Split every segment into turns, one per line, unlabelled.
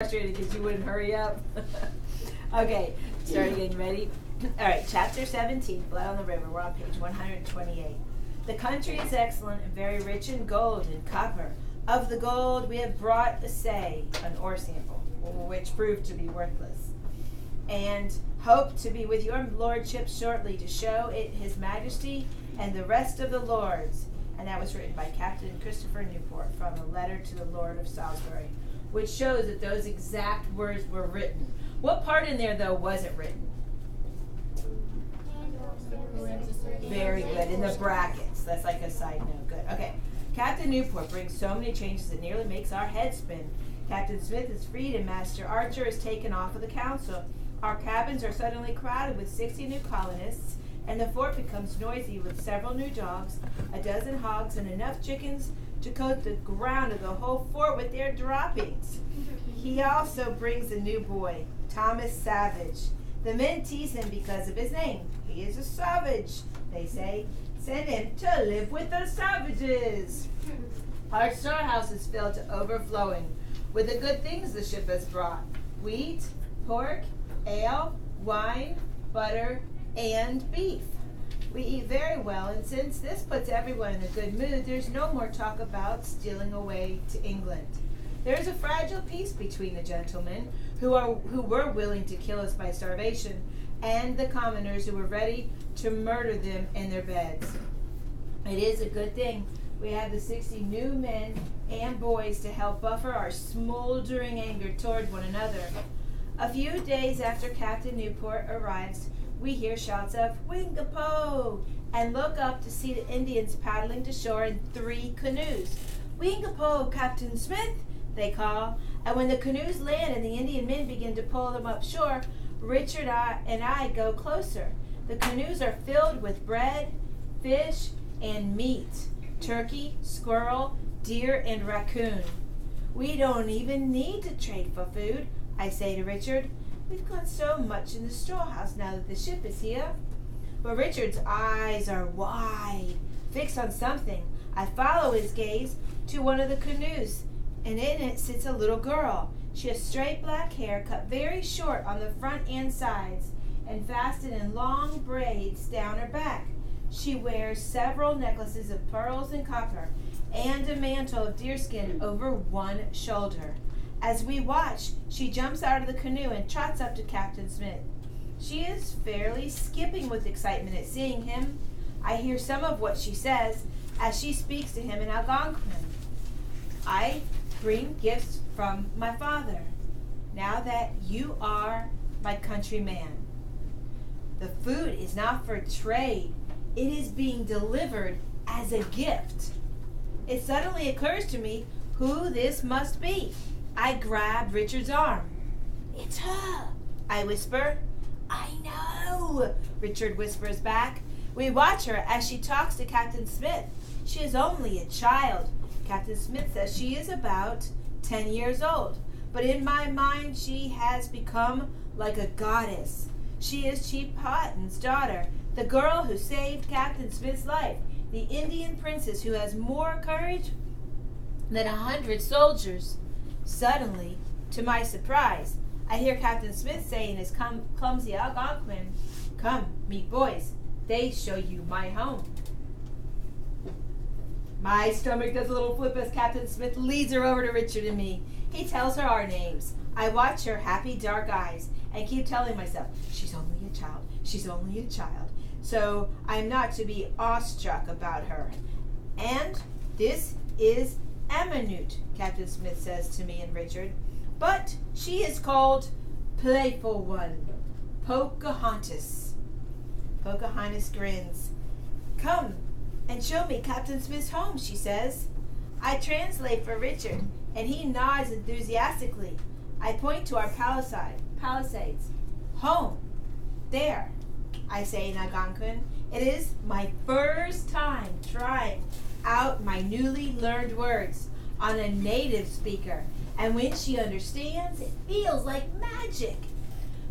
Frustrated because you wouldn't hurry up. Okay, starting getting ready. All right, chapter 17, Blood on the River. We're on page 128. The country is excellent and very rich in gold and copper. Of the gold we have brought an ore sample, which proved to be worthless, and hope to be with your lordship shortly to show it his majesty and the rest of the lords. And that was written by Captain Christopher Newport from a letter to the Lord of Salisbury, which shows that those exact words were written. What part in there, though, wasn't written? Very good. In the brackets. That's like a side note. Good. Okay. Captain Newport brings so many changes it nearly makes our heads spin. Captain Smith is freed and Master Archer is taken off of the council. Our cabins are suddenly crowded with 60 new colonists, and the fort becomes noisy with several new dogs, a dozen hogs, and enough chickens to coat the ground of the whole fort with their droppings. He also brings a new boy, Thomas Savage. The men tease him because of his name. He is a savage, they say. Send him to live with the savages. Our storehouse is filled to overflowing with the good things the ship has brought: wheat, pork, ale, wine, butter, and beef. We eat very well, and since this puts everyone in a good mood, there's no more talk about stealing away to England. There is a fragile peace between the gentlemen who were willing to kill us by starvation and the commoners who were ready to murder them in their beds. It is a good thing we have the 60 new men and boys to help buffer our smoldering anger toward one another. A few days after Captain Newport arrives, we hear shouts of "Wingapo!" and look up to see the Indians paddling to shore in 3 canoes. "Wingapo, Captain Smith!" they call, and when the canoes land and the Indian men begin to pull them up shore, Richard and I go closer. The canoes are filled with bread, fish, and meat: turkey, squirrel, deer, and raccoon. "We don't even need to trade for food," I say to Richard. "We've got so much in the storehouse now that the ship is here." But Richard's eyes are wide, fixed on something. I follow his gaze to one of the canoes, and in it sits a little girl. She has straight black hair cut very short on the front and sides and fastened in long braids down her back. She wears several necklaces of pearls and copper and a mantle of deerskin over one shoulder. As we watch, she jumps out of the canoe and trots up to Captain Smith. She is fairly skipping with excitement at seeing him. I hear some of what she says as she speaks to him in Algonquin. "I bring gifts from my father, now that you are my countryman. The food is not for trade. It is being delivered as a gift." It suddenly occurs to me who this must be. I grab Richard's arm. "It's her," I whisper. "I know," Richard whispers back. We watch her as she talks to Captain Smith. She is only a child. Captain Smith says she is about 10 years old, but in my mind she has become like a goddess. She is Chief Houghton's daughter, the girl who saved Captain Smith's life, the Indian princess who has more courage than 100 soldiers. Suddenly, to my surprise, I hear Captain Smith say in his clumsy Algonquin, "Come, meet boys. They show you my home." My stomach does a little flip as Captain Smith leads her over to Richard and me. He tells her our names. I watch her happy dark eyes and keep telling myself, "She's only a child. She's only a child." So I'm not to be awestruck about her. "And this is Amanute," Captain Smith says to me and Richard. "But she is called Playful One, Pocahontas." Pocahontas grins. "Come and show me Captain Smith's home," she says. I translate for Richard, and he nods enthusiastically. I point to our palisades. "Home, there," I say in Algonquin. It is my first time trying out my newly learned words on a native speaker, and when she understands, it feels like magic.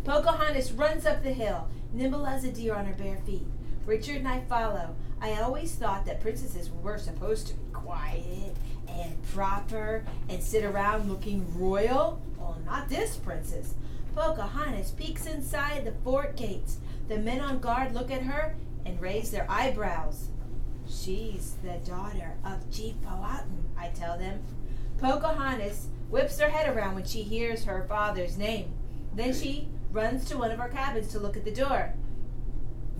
Pocahontas runs up the hill, nimble as a deer on her bare feet. Richard and I follow. I always thought that princesses were supposed to be quiet and proper and sit around looking royal careful, not this princess. Pocahontas peeks inside the fort gates. The men on guard look at her and raise their eyebrows. She's the daughter of Chief Powhatan, I tell them. Pocahontas whips her head around when she hears her father's name. Then she runs to one of our cabins to look at the door.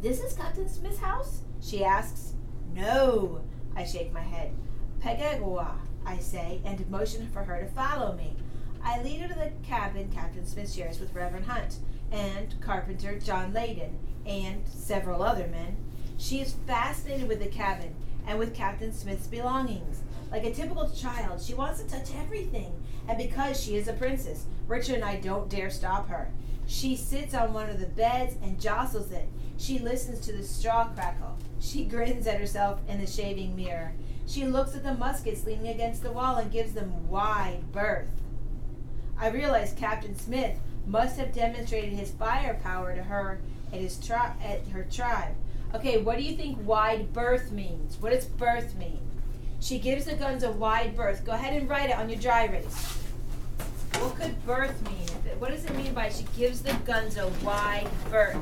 This is Captain Smith's house? She asks. No, I shake my head. Pegegwa, I say, and motion for her to follow me. I lead her to the cabin Captain Smith shares with Reverend Hunt and carpenter John Layden and several other men. She is fascinated with the cabin and with Captain Smith's belongings. Like a typical child, she wants to touch everything. And because she is a princess, Richard and I don't dare stop her. She sits on one of the beds and jostles it. She listens to the straw crackle. She grins at herself in the shaving mirror. She looks at the muskets leaning against the wall and gives them wide berth. I realize Captain Smith must have demonstrated his firepower to her at her tribe. Okay, what do you think wide berth means? What does berth mean? She gives the guns a wide berth. Go ahead and write it on your dry erase. What could berth mean? What does it mean by she gives the guns a wide berth?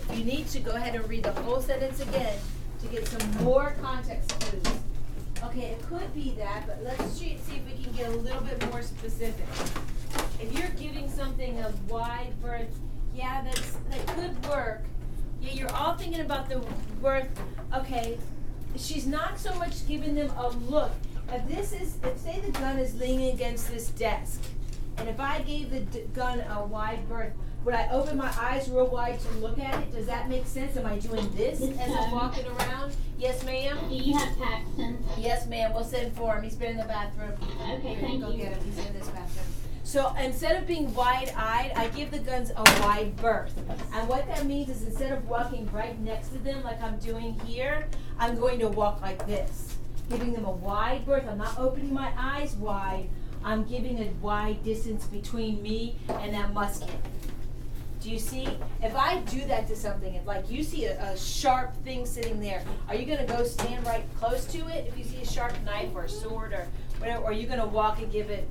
If you need to, go ahead and read the whole sentence again to get some more context clues. Okay, it could be that, but let's see if we can get a little bit more specific. If you're giving something a wide berth, yeah, that could work. Yeah, you're all thinking about the berth. Okay, she's not so much giving them a look. If say the gun is leaning against this desk, and if I gave the gun a wide berth, would I open my eyes real wide to look at it? Does that make sense? Am I doing this as I'm walking around? Yes, ma'am?
Do you have Paxton?
Yes, ma'am. We'll send for him. He's been in the bathroom.
Okay, thank
Go
you.
get him. He's in this bathroom. So instead of being wide-eyed, I give the guns a wide berth. And what that means is instead of walking right next to them like I'm doing here, I'm going to walk like this, giving them a wide berth. I'm not opening my eyes wide. I'm giving a wide distance between me and that musket. Do you see? If I do that to something, if like you see a sharp thing sitting there, are you going to go stand right close to it if you see a sharp knife or a sword or whatever? Or are you going to walk and give it,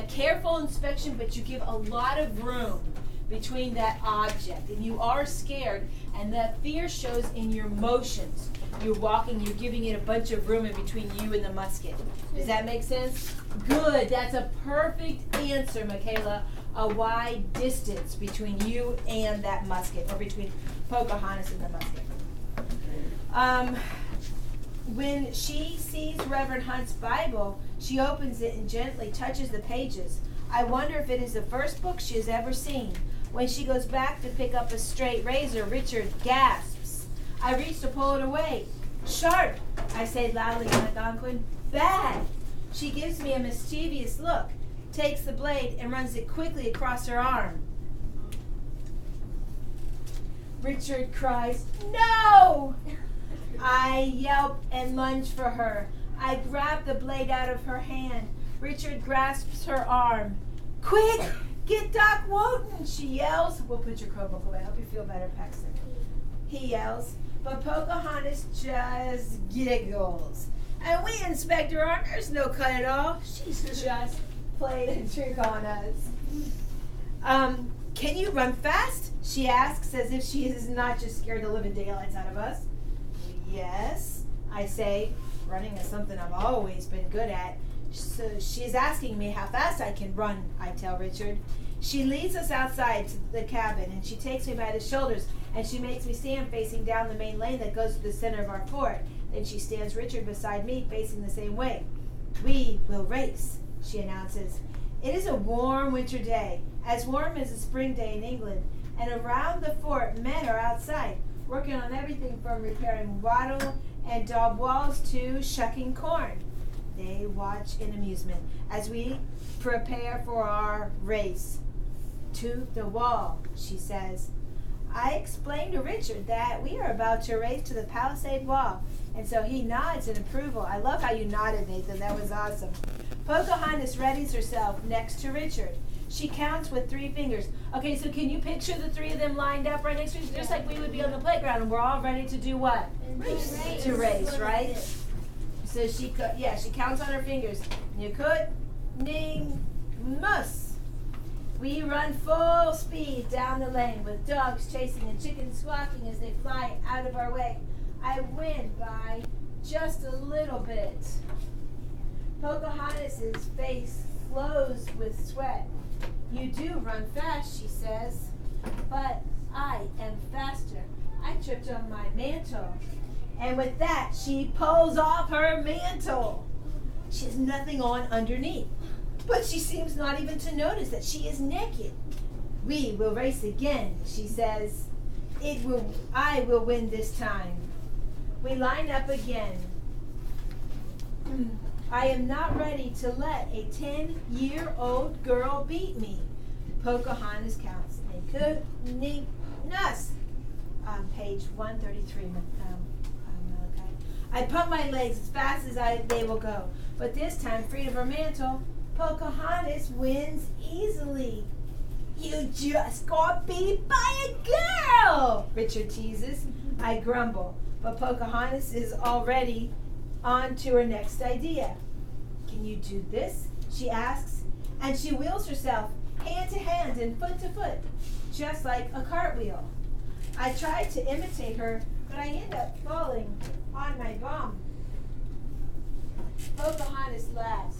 careful inspection, but you give a lot of room between that object. And you are scared, and that fear shows in your motions. You're walking, you're giving it a bunch of room in between you and the musket. Does that make sense? Good. That's a perfect answer, Michaela. A wide distance between you and that musket, or between Pocahontas and the musket. When she sees Reverend Hunt's Bible, she opens it and gently touches the pages. I wonder if it is the first book she has ever seen. When she goes back to pick up a straight razor, Richard gasps. I reach to pull it away. Sharp, I say loudly in Algonquin. Bad. She gives me a mischievous look, takes the blade and runs it quickly across her arm. Richard cries, "No!" I yelp and lunge for her. I grab the blade out of her hand. Richard grasps her arm. "Quick! Get Doc Woden!" she yells. We'll put your coat book away. I hope you feel better, Paxton. He yells, but Pocahontas just giggles. "And we inspect her arm. There's no cut at all. She's just played a trick on us." Can you run fast? She asks, as if she is not just scared the living daylights out of us. Yes, I say. Running is something I've always been good at. So she's asking me how fast I can run, I tell Richard. She leads us outside to the cabin, and she takes me by the shoulders, and she makes me stand facing down the main lane that goes to the center of our fort. Then she stands Richard beside me, facing the same way. "We will race," she announces. It is a warm winter day, as warm as a spring day in England, and around the fort men are outside, working on everything from repairing wattle and daub walls to shucking corn. They watch in amusement as we prepare for our race. "To the wall," she says. I explain to Richard that we are about to race to the palisade wall, and so he nods in approval. I love how you nodded, Nathan. That was awesome. Pocahontas readies herself next to Richard. She counts with 3 fingers. Okay, so can you picture the 3 of them lined up right next to each other, just like we would be on the playground, and we're all ready to do what?
Race.
To race, right? So she counts on her fingers. "You could, ning, mus." We run full speed down the lane with dogs chasing and chickens squawking as they fly out of our way. I win by just a little bit. Pocahontas' face glows with sweat. You do run fast, she says, but I am faster. I tripped on my mantle. And with that, she pulls off her mantle. She has nothing on underneath, but she seems not even to notice that she is naked. We will race again, she says. I will win this time. We line up again. I am not ready to let a 10-year-old girl beat me. Pocahontas counts. Us. Page 133. Malachi. I pump my legs as fast as they will go, but this time, freed of her mantle, Pocahontas wins easily. You just got beat by a girl, Richard teases. I grumble, but Pocahontas is already on to her next idea. Can you do this? She asks, and she wheels herself hand to hand and foot to foot, just like a cartwheel. I try to imitate her, but I end up falling on my bum. Pocahontas laughs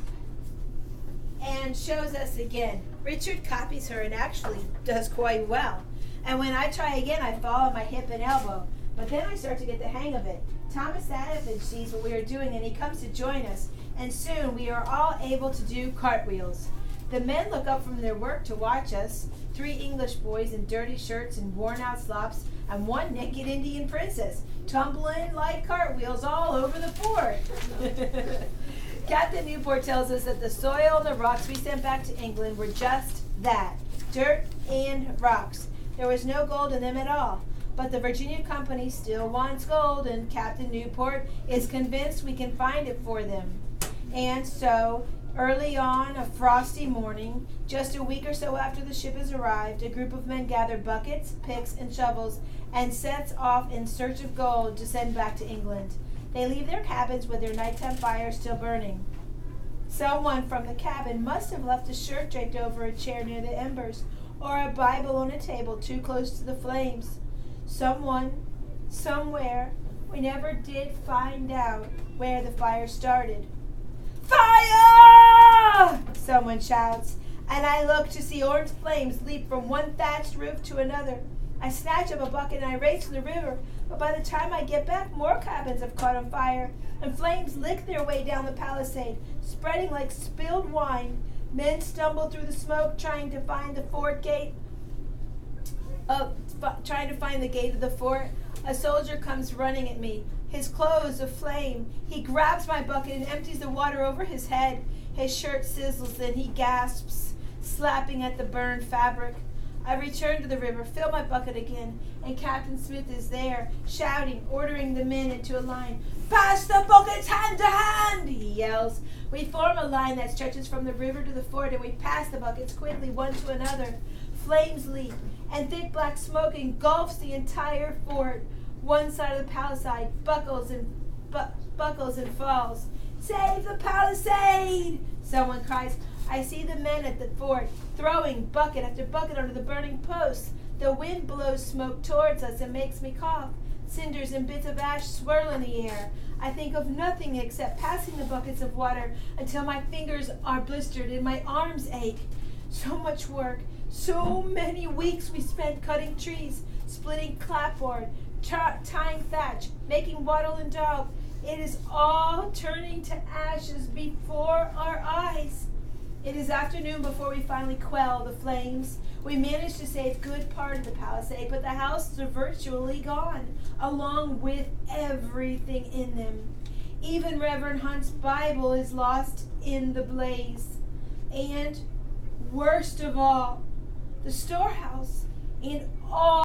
and shows us again. Richard copies her and actually does quite well. And when I try again, I fall on my hip and elbow. But then I start to get the hang of it. Thomas Savage sees what we are doing and he comes to join us. And soon we are all able to do cartwheels. The men look up from their work to watch us. 3 English boys in dirty shirts and worn-out slops, and 1 naked Indian princess, tumbling like cartwheels all over the fort. Captain Newport tells us that the soil and the rocks we sent back to England were just that, dirt and rocks. There was no gold in them at all. But the Virginia Company still wants gold, and Captain Newport is convinced we can find it for them. And so, early on a frosty morning, just a week or so after the ship has arrived, a group of men gather buckets, picks, and shovels and sets off in search of gold to send back to England. They leave their cabins with their nighttime fires still burning. Someone from the cabin must have left a shirt draped over a chair near the embers, or a Bible on a table too close to the flames. Someone, somewhere, we never did find out where the fire started. Fire! Someone shouts, and I look to see orange flames leap from one thatched roof to another. I snatch up a bucket and I race to the river, but by the time I get back, more cabins have caught on fire, and flames lick their way down the palisade, spreading like spilled wine. Men stumble through the smoke, trying to find the fort gate. Trying to find the gate of the fort. A soldier comes running at me, his clothes aflame. He grabs my bucket and empties the water over his head. His shirt sizzles, then he gasps, slapping at the burned fabric. I return to the river, fill my bucket again, and Captain Smith is there, shouting, ordering the men into a line. Pass the buckets hand to hand, he yells. We form a line that stretches from the river to the fort, and we pass the buckets quickly one to another. Flames leap, and thick black smoke engulfs the entire fort. One side of the palisade buckles and falls. Save the palisade! Someone cries. I see the men at the fort throwing bucket after bucket under the burning posts. The wind blows smoke towards us and makes me cough. Cinders and bits of ash swirl in the air. I think of nothing except passing the buckets of water until my fingers are blistered and my arms ache. So much work. So many weeks we spent cutting trees, splitting clapboard, tying thatch, making wattle and daub. It is all turning to ashes before our eyes. It is afternoon before we finally quell the flames. We managed to save good part of the palisade, but the houses are virtually gone, along with everything in them. Even Reverend Hunt's Bible is lost in the blaze. And, worst of all, the storehouse and all